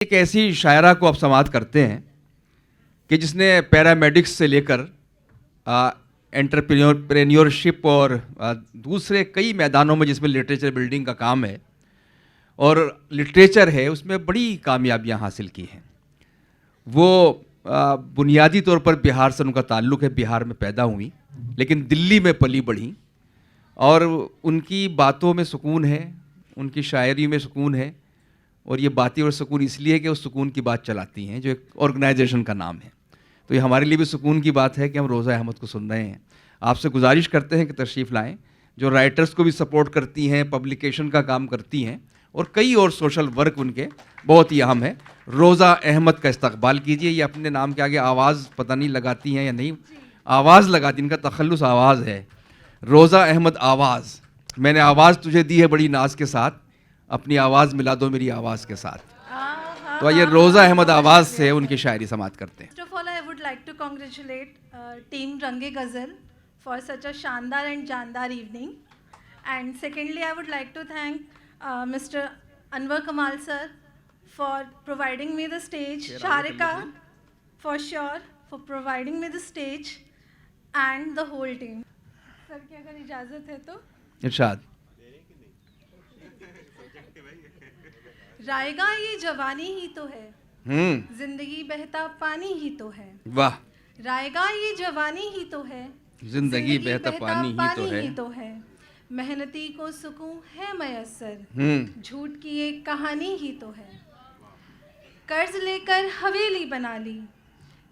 एक ऐसी शायरा को आप समाप्त करते हैं कि जिसने पैरामेडिक्स से लेकर एंटरप्रेन्योरशिप और दूसरे कई मैदानों में जिसमें लिटरेचर बिल्डिंग का काम है और लिटरेचर है उसमें बड़ी कामयाबियां हासिल की हैं। वो बुनियादी तौर पर बिहार से उनका ताल्लुक़ है, बिहार में पैदा हुई लेकिन दिल्ली में पली बढ़ी और उनकी बातों में सुकून है, उनकी शायरी में सुकून है और ये बातें और सुकून इसलिए है कि वो सुकून की बात चलाती हैं जो एक ऑर्गेनाइजेशन का नाम है। तो ये हमारे लिए भी सुकून की बात है कि हम रोज़ा अहमद को सुन रहे हैं। आपसे गुजारिश करते हैं कि तशरीफ़ लाएं, जो राइटर्स को भी सपोर्ट करती हैं, पब्लिकेशन का काम करती हैं और कई और सोशल वर्क उनके बहुत ही अहम है। रोज़ा अहमद का इस्तकबाल कीजिए। ये अपने नाम के आगे आवाज़ पता नहीं लगाती हैं या नहीं, आवाज़ लगाती, इनका तखल्लुस आवाज़ है। रोज़ा अहमद आवाज़, मैंने आवाज़ तुझे दी है बड़ी नाज के साथ, अपनी आवाज़ मिला दो मेरी आवाज़ के साथ। तो आइए रोज़ा अहमद आवाज़ से उनकी शायरी समाप्त करते हैं। First of all, I would like to congratulate team Range Ghazal for such a shandar and jandar evening. And secondly, I would like to thank Mr. Anwar Kamal sir for providing me the stage, Sharika for sure for providing me the stage and the whole team. Sir की अगर इजाज़त है तो इरशाद। रायगा ये जवानी ही तो है, जिंदगी बहता पानी ही तो है। वाह। रायगा ये जवानी ही तो है, जिंदगी बहता पानी ही तो है। मेहनती को सुकून है मयस्सर, झूठ की एक कहानी ही तो है। कर्ज लेकर हवेली बना ली,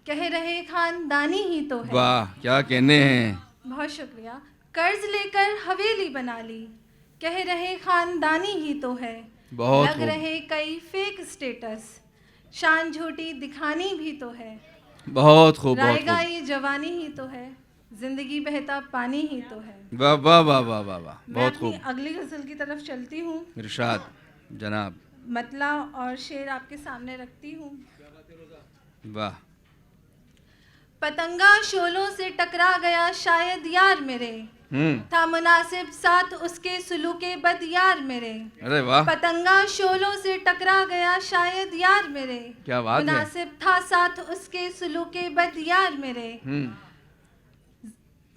कह रहे खानदानी ही तो है। वाह, क्या कहने हैं। बहुत शुक्रिया। कर्ज लेकर हवेली बना ली, कह रहे खानदानी ही तो है। बहुत लग रहे कई फेक स्टेटस, शान झूठी दिखानी भी तो है। बहुत खूब। रायगा ये जवानी ही तो है, जिंदगी बहता पानी ही तो है। वाह वाह वाह वाह वाह वाह, बहुत मैं खूब। अपनी अगली गजल की तरफ चलती हूँ। इरशाद जनाब। मतला और शेर आपके सामने रखती हूँ। वाह। पतंगा शोलों से टकरा गया शायद यार मेरे, था मुनासिब साथ उसके सुलूके बद यार मेरे। अरे वाह। पतंगा शोलों से टकरा गया शायद यार मेरे, क्या बात है। मुनासिब था साथ उसके सुलूके बद यार मेरे।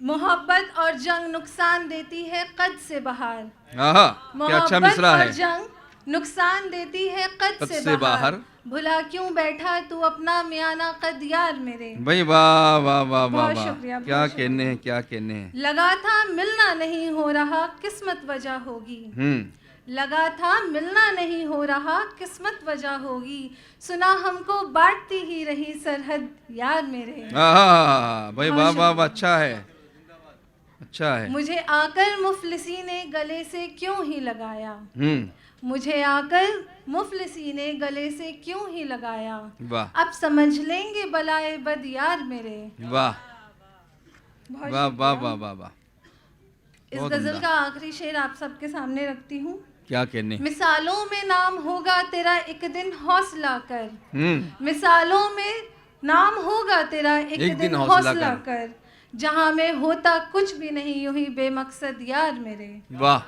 मोहब्बत और जंग नुकसान देती है कद से बाहर। क्या अच्छा मिसरा है। और जंग नुकसान देती है कद से बाहर। भुला क्यों बैठा तू अपना मियाना कद यार मेरे। भाई वाह वाह वाह वाह बहुत वाह, शुक्रिया। क्या कहने हैं, क्या कहने हैं। लगा था मिलना नहीं हो रहा किस्मत वजह होगी, लगा था मिलना नहीं हो रहा किस्मत वजह होगी। सुना हमको बांटती ही रही सरहद यार मेरे। भाई वाह वाह वाह, अच्छा है, अच्छा है। मुझे आकर मुफलिसी ने गले से क्यों ही लगाया, मुझे आकर मुफलिसी ने गले से क्यों ही लगाया। वाह। अब समझ लेंगे बलाए बद यार मेरे। वाह वाह वाह वाह वाह वाह। इस गजल का आखिरी शेर आप सबके सामने रखती हूँ। क्या कहने। मिसालों में नाम होगा तेरा एक दिन हौसला कर, मिसालों में नाम होगा तेरा एक दिन हौसला कर। जहाँ में होता कुछ भी नहीं यूं ही बेमकसद यार मेरे। वाह।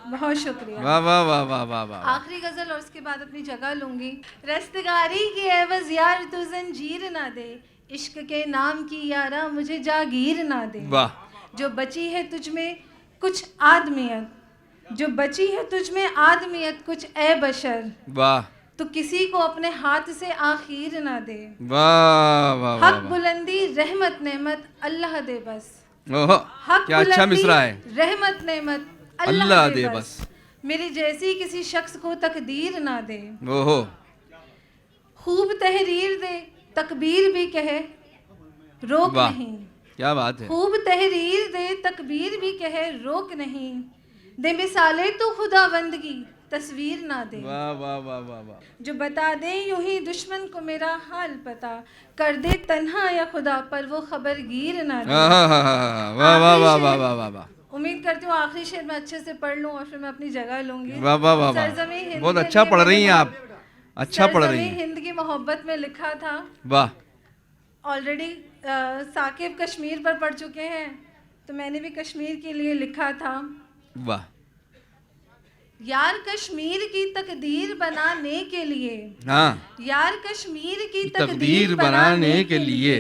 बहुत शुक्रिया। वाह वाह वाह वाह वाह वाह। आखिरी गजल और उसके बाद अपनी जगह लूंगी। रस्तगारी की एवज यार तू जंजीर ना दे, इश्क के नाम की यारा मुझे जागीर ना दे। वाह। जो बची है तुझ में कुछ आदमियत, जो बची है तुझ में आदमियत कुछ ए बशर। वाह। तो किसी को अपने हाथ से आखिर ना दे। वाह वाह। हक बुलंदी रहमत नेमत अल्लाह दे बस। हक क्या अच्छा मिसरा है। रहमत नेमत अल्लाह दे बस। मेरी जैसी किसी शख्स को तकदीर ना दे। ओहो। खूब तहरीर दे तकबीर भी कहे रोक नहीं। क्या बात है। खूब तहरीर दे तकबीर भी कहे रोक नहीं। दे मिसाले तो खुदाबंदगी तस्वीर ना दे। वाह वाह वाह वाह वाह। जो बता दे यूं ही दुश्मन को मेरा हाल पता, कर दे तन्हा या खुदा पर वो खबरगीर ना दे। वाह वाह वाह वाह वाह वाह वाह। उम्मीद करती हूँ आखिरी शेर मैं अच्छे से पढ़ लूँ और फिर मैं अपनी जगह लूंगी। वाह वाह वाह वाह, बहुत अच्छा पढ़ रही हैं आप, अच्छा पढ़ रही हैं। हिंद की मोहब्बत में लिखा था। वाह। ऑलरेडी साकिब कश्मीर पर पढ़ चुके हैं तो मैंने भी कश्मीर के लिए लिखा था। वाह। यार कश्मीर की तकदीर बनाने के लिए, हाँ, यार कश्मीर की तकदीर तकदीर बनाने के लिए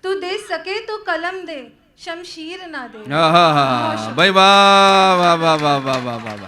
तू दे सके तो कलम दे, शमशीर ना दे। हाँ हाँ हाँ भाई, वाह वाह वाह वाह वाह वाह वाह वाह।